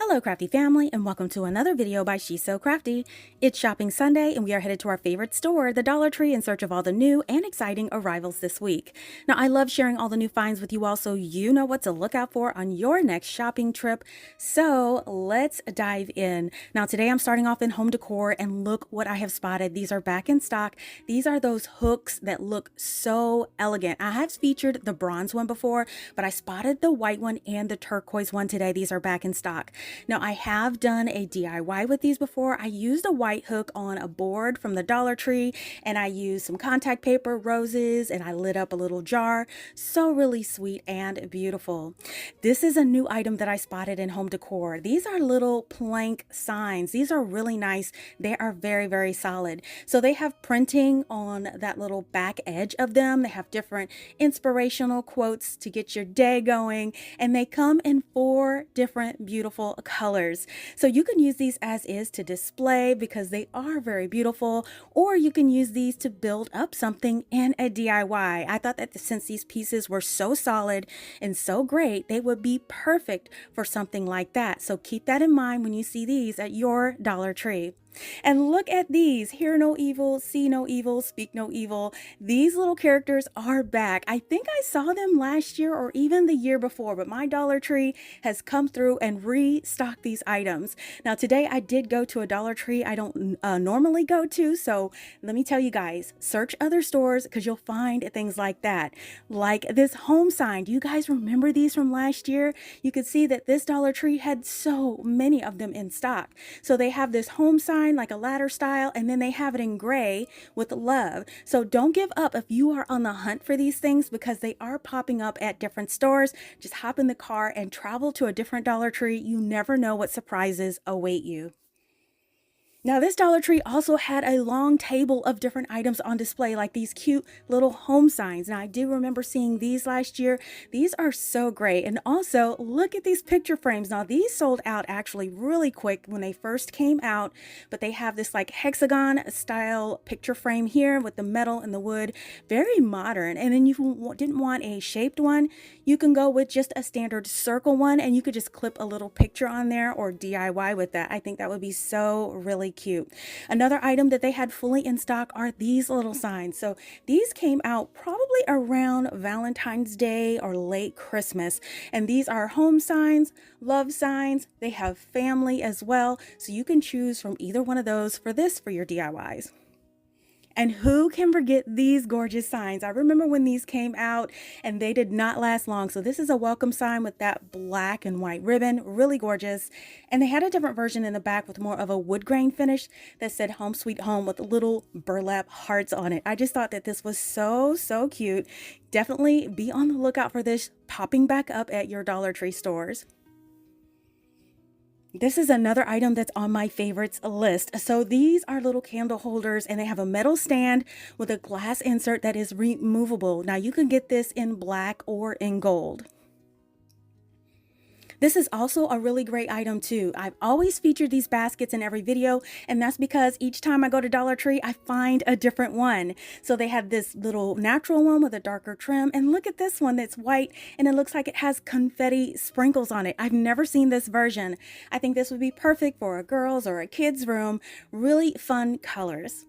Hello crafty family, and welcome to another video by She's So Crafty. It's shopping Sunday and we are headed to our favorite store, the Dollar Tree, in search of all the new and exciting arrivals this week. Now I love sharing all the new finds with you all so you know what to look out for on your next shopping trip. So let's dive in. Now today I'm starting off in Home Decor, and look what I have spotted. These are back in stock. These are those hooks that look so elegant. I have featured the bronze one before, but I spotted the white one and the turquoise one today. These are back in stock. Now I have done a DIY with these before. I used a white hook on a board from the Dollar Tree, and I used some contact paper, roses, and I lit up a little jar. So really sweet and beautiful. This is a new item that I spotted in Home Decor. These are little plank signs. These are really nice. They are very, very solid. So they have printing on that little back edge of them. They have different inspirational quotes to get your day going, and they come in 4 different beautiful colors. So you can use these as is to display because they are very beautiful, or you can use these to build up something in a DIY. I thought that since these pieces were so solid and so great, they would be perfect for something like that. So keep that in mind when you see these at your Dollar Tree. And look at these. Hear no evil, see no evil, speak no evil. These little characters are back. I think I saw them last year or even the year before, but my Dollar Tree has come through and restocked these items. Now today I did go to a Dollar Tree I don't normally go to, so let me tell you guys, search other stores because you'll find things like that. Like this home sign. Do you guys remember these from last year? You could see that this Dollar Tree had so many of them in stock. So they have this home sign like a ladder style, and then they have it in gray with love. So don't give up if you are on the hunt for these things because they are popping up at different stores. Just hop in the car and travel to a different Dollar Tree. You never know what surprises await you. Now this Dollar Tree also had a long table of different items on display, like these cute little home signs. Now I do remember seeing these last year. These are so great. And also look at these picture frames. Now these sold out actually really quick when they first came out, but they have this like hexagon style picture frame here with the metal and the wood, very modern. And then you didn't want a shaped one, you can go with just a standard circle one, and you could just clip a little picture on there or DIY with that. I think that would be so really cute. Another item that they had fully in stock are these little signs. So these came out probably around Valentine's Day or late Christmas, and these are home signs, love signs. They have family as well, so you can choose from either one of those for your DIYs. And who can forget these gorgeous signs? I remember when these came out and they did not last long. So this is a welcome sign with that black and white ribbon, really gorgeous. And they had a different version in the back with more of a wood grain finish that said home sweet home with little burlap hearts on it. I just thought that this was so cute. Definitely be on the lookout for this popping back up at your Dollar Tree stores. This is another item that's on my favorites list. So these are little candle holders, and they have a metal stand with a glass insert that is removable. Now you can get this in black or in gold. This is also a really great item too. I've always featured these baskets in every video, and that's because each time I go to Dollar Tree, I find a different one. So they have this little natural one with a darker trim, and look at this one that's white, and it looks like it has confetti sprinkles on it. I've never seen this version. I think this would be perfect for a girl's or a kid's room. Really fun colors.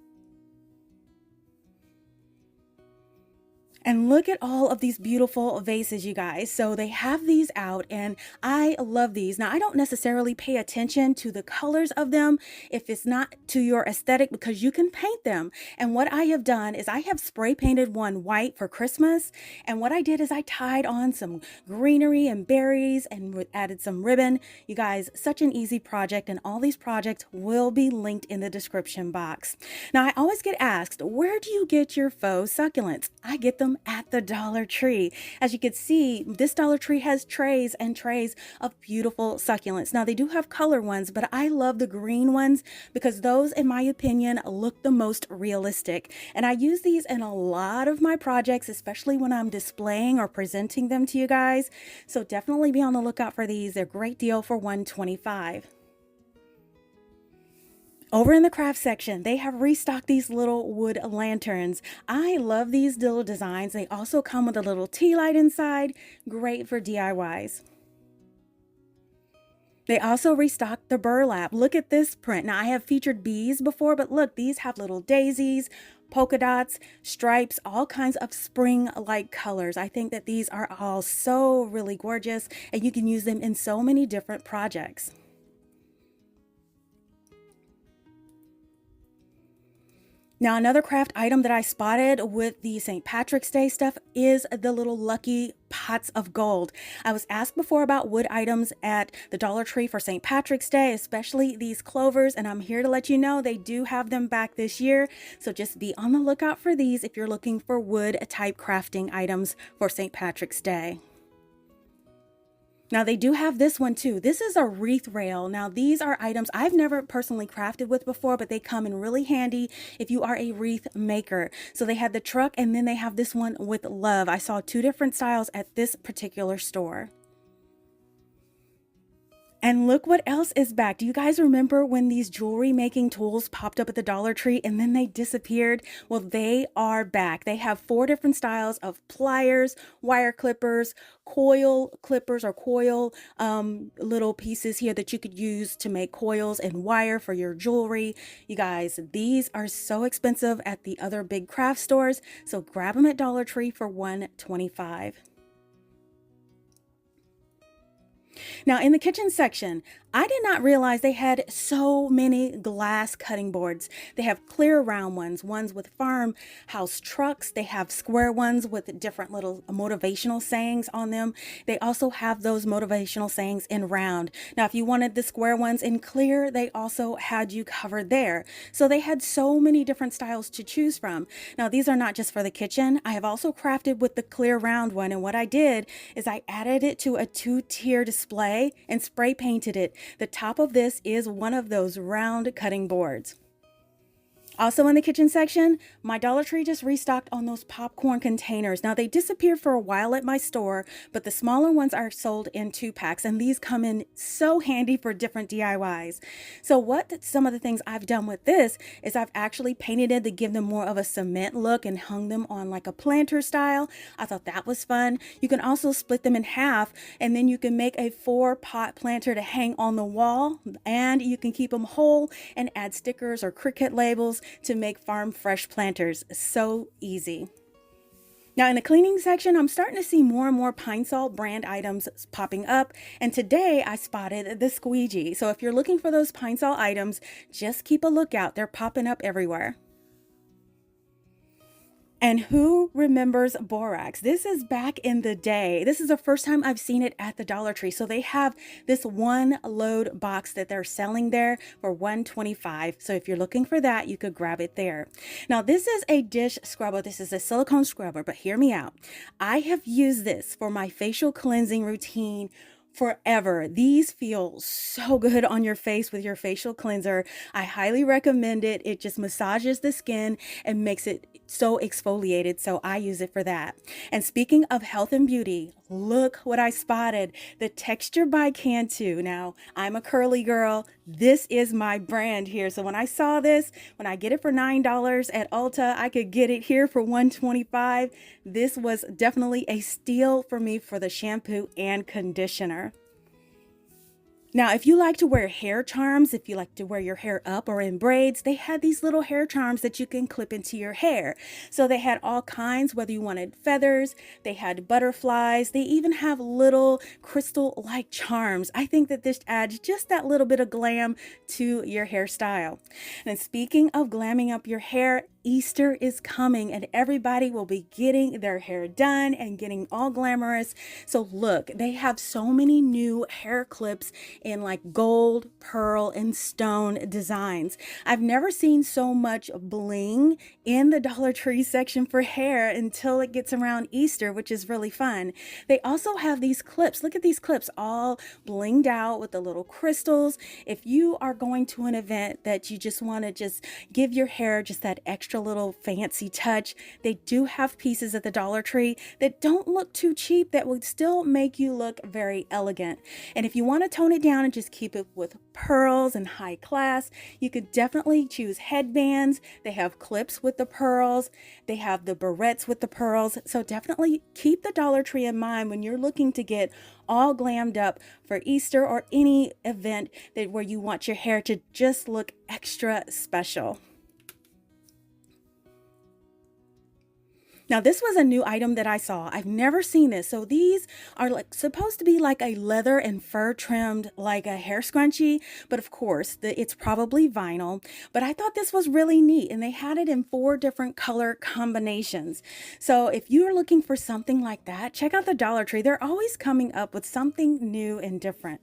And look at all of these beautiful vases, you guys. So they have these out, and I love these. Now, I don't necessarily pay attention to the colors of them if it's not to your aesthetic, because you can paint them. And what I have done is I have spray painted one white for Christmas. And what I did is I tied on some greenery and berries and added some ribbon. You guys, such an easy project, and all these projects will be linked in the description box. Now, I always get asked, where do you get your faux succulents? I get them at the Dollar Tree. As you can see, this Dollar Tree has trays and trays of beautiful succulents. Now they do have color ones, but I love the green ones because those, in my opinion, look the most realistic. And I use these in a lot of my projects, especially when I'm displaying or presenting them to you guys. So definitely be on the lookout for these. They're a great deal for $125. Over in the craft section, they have restocked these little wood lanterns. I love these little designs. They also come with a little tea light inside. Great for DIYs. They also restocked the burlap. Look at this print. Now, I have featured bees before, but look, these have little daisies, polka dots, stripes, all kinds of spring-like colors. I think that these are all so really gorgeous, and you can use them in so many different projects. Now, another craft item that I spotted with the St. Patrick's Day stuff is the little lucky pots of gold. I was asked before about wood items at the Dollar Tree for St. Patrick's Day, especially these clovers, and I'm here to let you know they do have them back this year. So just be on the lookout for these if you're looking for wood type crafting items for St. Patrick's Day. Now they do have this one too. This is a wreath rail. Now these are items I've never personally crafted with before, but they come in really handy if you are a wreath maker. So they had the truck and then they have this one with love. I saw two different styles at this particular store. And look what else is back. Do you guys remember when these jewelry making tools popped up at the Dollar Tree and then they disappeared? Well, they are back. They have 4 different styles of pliers, wire clippers, coil clippers or coil little pieces here that you could use to make coils and wire for your jewelry. You guys, these are so expensive at the other big craft stores. So grab them at Dollar Tree for $1.25. Now in the kitchen section, I did not realize they had so many glass cutting boards. They have clear round ones with farmhouse trucks. They have square ones with different little motivational sayings on them. They also have those motivational sayings in round. Now, if you wanted the square ones in clear, they also had you covered there. So they had so many different styles to choose from. Now, these are not just for the kitchen. I have also crafted with the clear round one. And what I did is I added it to a 2-tier display and spray painted it. The top of this is one of those round cutting boards. Also in the kitchen section, my Dollar Tree just restocked on those popcorn containers. Now they disappeared for a while at my store, but the smaller ones are sold in 2-packs and these come in so handy for different DIYs. So some of the things I've done with this is I've actually painted it to give them more of a cement look and hung them on like a planter style. I thought that was fun. You can also split them in half and then you can make a 4-pot planter to hang on the wall, and you can keep them whole and add stickers or Cricut labels to make farm fresh planters. So easy. Now in the cleaning section, I'm starting to see more and more Pine Salt brand items popping up. And today I spotted the squeegee. So if you're looking for those Pine Salt items, just keep a lookout. They're popping up everywhere. And who remembers borax? This is back in the day. This is the first time I've seen it at the Dollar Tree. So they have this 1-load box that they're selling there for $1.25. So if you're looking for that, you could grab it there. Now this is a dish scrubber. This is a silicone scrubber, but hear me out. I have used this for my facial cleansing routine forever. These feel so good on your face with your facial cleanser. I highly recommend it. It just massages the skin and makes it so exfoliated. So I use it for that. And speaking of health and beauty, look what I spotted. The Texture by Cantu. Now, I'm a curly girl. This is my brand here. So when I saw this, when I get it for $9 at Ulta, I could get it here for $1.25. This was definitely a steal for me for the shampoo and conditioner. Now, if you like to wear hair charms, if you like to wear your hair up or in braids, they had these little hair charms that you can clip into your hair. So they had all kinds, whether you wanted feathers, they had butterflies, they even have little crystal-like charms. I think that this adds just that little bit of glam to your hairstyle. And speaking of glamming up your hair, Easter is coming and everybody will be getting their hair done and getting all glamorous. So look, they have so many new hair clips in like gold, pearl, and stone designs. I've never seen so much bling in the Dollar Tree section for hair until it gets around Easter, which is really fun. They also have these clips. Look at these clips all blinged out with the little crystals. If you are going to an event that you just want to just give your hair just that extra little fancy touch, they do have pieces at the Dollar Tree that don't look too cheap, that would still make you look very elegant. And if you want to tone it down down and just keep it with pearls and high class. You could definitely choose headbands. They have clips with the pearls. They have the barrettes with the pearls. So definitely keep the Dollar Tree in mind when you're looking to get all glammed up for Easter or any event where you want your hair to just look extra special. Now this was a new item that I saw. I've never seen this. So these are supposed to be like a leather and fur trimmed like a hair scrunchie, but of course it's probably vinyl. But I thought this was really neat, and they had it in 4 different color combinations. So if you're looking for something like that, check out the Dollar Tree. They're always coming up with something new and different.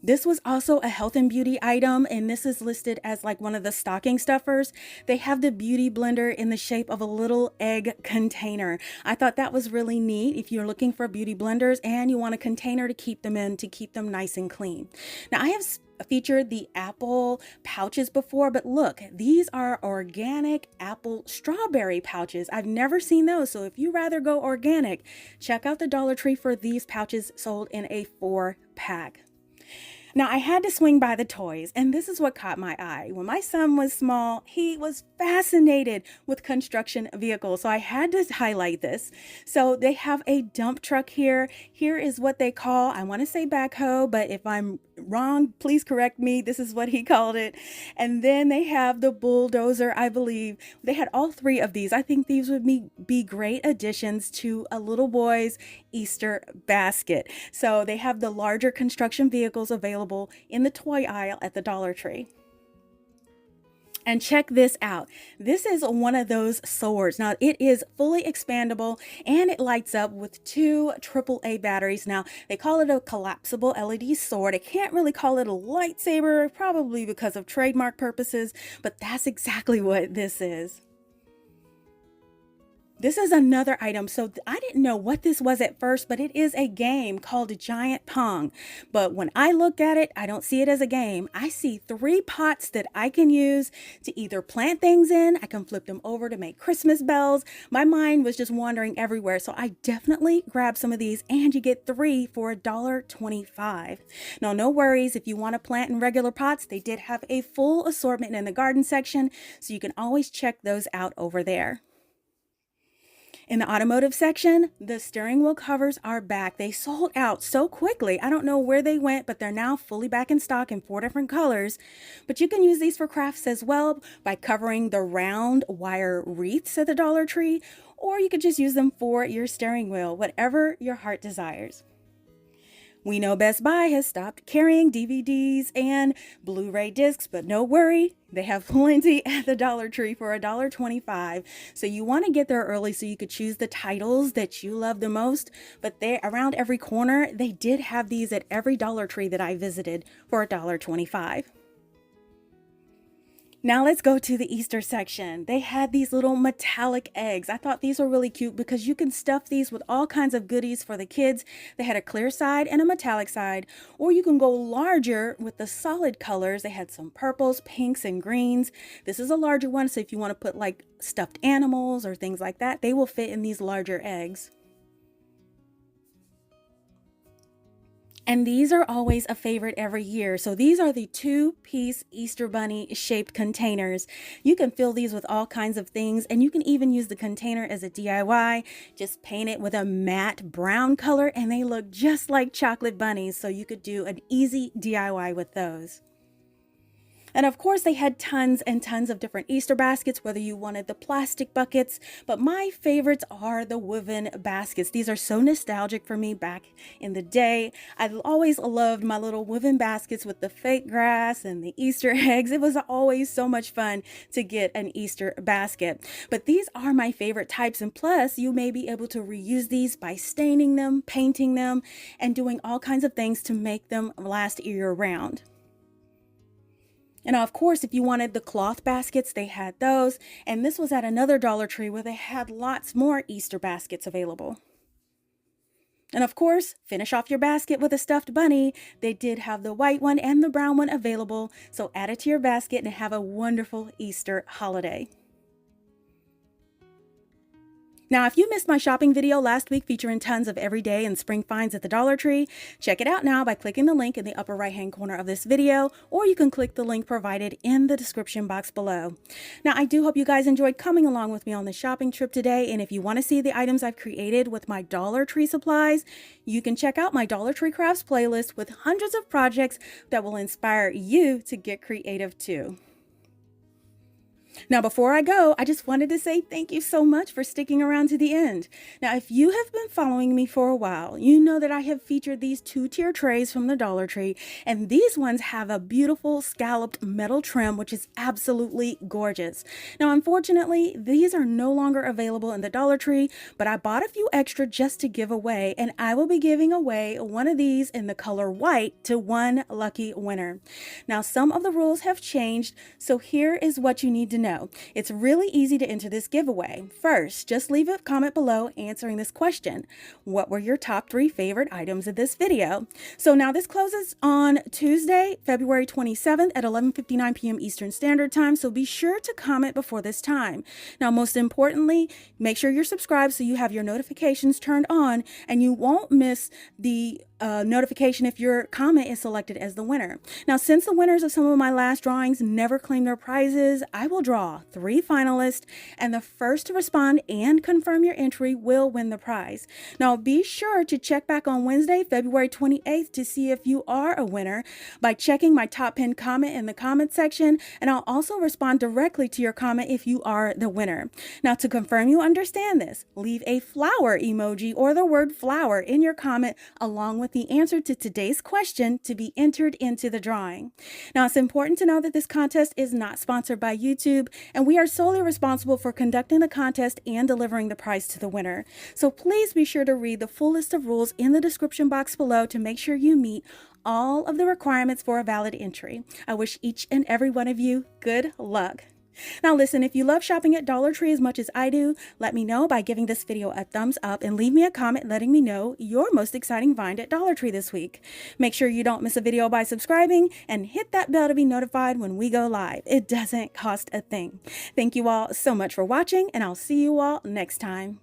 This was also a health and beauty item, and this is listed as like one of the stocking stuffers. They have the beauty blender in the shape of a little egg container. I thought that was really neat if you're looking for beauty blenders and you want a container to keep them in to keep them nice and clean. Now I have featured the apple pouches before, but look, these are organic apple strawberry pouches. I've never seen those. So if you rather go organic, check out the Dollar Tree for these pouches sold in a 4-pack. Now I had to swing by the toys, and this is what caught my eye. When my son was small, he was fascinated with construction vehicles, so I had to highlight this. So they have a dump truck here. Here is what they call, I want to say backhoe, but if I'm wrong, please correct me. This is what he called it. And then they have the bulldozer, I believe. They had all 3 of these. I think these would be great additions to a little boy's Easter basket. So they have the larger construction vehicles available in the toy aisle at the Dollar Tree. And check this out. This is one of those swords. Now it is fully expandable and it lights up with 2 AAA batteries. Now they call it a collapsible LED sword. I can't really call it a lightsaber, probably because of trademark purposes, but that's exactly what this is. This is another item. So I didn't know what this was at first, but it is a game called Giant Pong. But when I look at it, I don't see it as a game. I see 3 pots that I can use to either plant things in. I can flip them over to make Christmas bells. My mind was just wandering everywhere. So I definitely grabbed some of these, and you get 3 for $1.25. Now, no worries. If you want to plant in regular pots, they did have a full assortment in the garden section. So you can always check those out over there. In the automotive section, the steering wheel covers are back. They sold out so quickly. I don't know where they went, but they're now fully back in stock in 4 different colors. But you can use these for crafts as well by covering the round wire wreaths at the Dollar Tree, or you could just use them for your steering wheel, whatever your heart desires. We know Best Buy has stopped carrying DVDs and Blu-ray discs, but no worry, they have plenty at the Dollar Tree for $1.25. So you want to get there early so you could choose the titles that you love the most. But they around every corner, they did have these at every Dollar Tree that I visited for $1.25. Now let's go to the Easter section. They had these little metallic eggs. I thought these were really cute because you can stuff these with all kinds of goodies for the kids. They had a clear side and a metallic side, or you can go larger with the solid colors. They had some purples, pinks, and greens. This is a larger one, so if you want to put like stuffed animals or things like that, they will fit in these larger eggs. And these are always a favorite every year. So these are the 2-piece Easter Bunny shaped containers. You can fill these with all kinds of things, and you can even use the container as a DIY. Just paint it with a matte brown color and they look just like chocolate bunnies. So you could do an easy DIY with those. And of course, they had tons and tons of different Easter baskets, whether you wanted the plastic buckets, but my favorites are the woven baskets. These are so nostalgic for me back in the day. I always loved my little woven baskets with the fake grass and the Easter eggs. It was always so much fun to get an Easter basket. But these are my favorite types, and plus you may be able to reuse these by staining them, painting them, and doing all kinds of things to make them last year round. And of course, if you wanted the cloth baskets, they had those. And this was at another Dollar Tree where they had lots more Easter baskets available. And of course, finish off your basket with a stuffed bunny. They did have the white one and the brown one available. So add it to your basket and have a wonderful Easter holiday. Now, if you missed my shopping video last week featuring tons of everyday and spring finds at the Dollar Tree, check it out now by clicking the link in the upper right hand corner of this video, or you can click the link provided in the description box below. Now, I do hope you guys enjoyed coming along with me on this shopping trip today, and if you want to see the items I've created with my Dollar Tree supplies, you can check out my Dollar Tree Crafts playlist with hundreds of projects that will inspire you to get creative too. Now, before I go, I just wanted to say thank you so much for sticking around to the end. Now, if you have been following me for a while, you know that I have featured these 2-tier trays from the Dollar Tree, and these ones have a beautiful scalloped metal trim, which is absolutely gorgeous. Now, unfortunately, these are no longer available in the Dollar Tree, but I bought a few extra just to give away, and I will be giving away one of these in the color white to one lucky winner. Now, some of the rules have changed, so here is what you need to know. It's really easy to enter this giveaway. First, just leave a comment below answering this question. What were your top 3 favorite items of this video? So now this closes on Tuesday, February 27th at 11:59 p.m. Eastern Standard Time, so be sure to comment before this time. Now, most importantly, make sure you're subscribed so you have your notifications turned on and you won't miss the notification if your comment is selected as the winner. Now, since the winners of some of my last drawings never claim their prizes, I will draw 3 finalists, and the first to respond and confirm your entry will win the prize. Now, be sure to check back on Wednesday, February 28th to see if you are a winner by checking my top pinned comment in the comment section, and I'll also respond directly to your comment if you are the winner. Now, to confirm you understand this, leave a flower emoji or the word flower in your comment along with the answer to today's question to be entered into the drawing. Now, it's important to know that this contest is not sponsored by YouTube, and we are solely responsible for conducting the contest and delivering the prize to the winner. So please be sure to read the full list of rules in the description box below to make sure you meet all of the requirements for a valid entry. I wish each and every one of you good luck. Now listen, if you love shopping at Dollar Tree as much as I do, let me know by giving this video a thumbs up and leave me a comment letting me know your most exciting find at Dollar Tree this week. Make sure you don't miss a video by subscribing and hit that bell to be notified when we go live. It doesn't cost a thing. Thank you all so much for watching, and I'll see you all next time.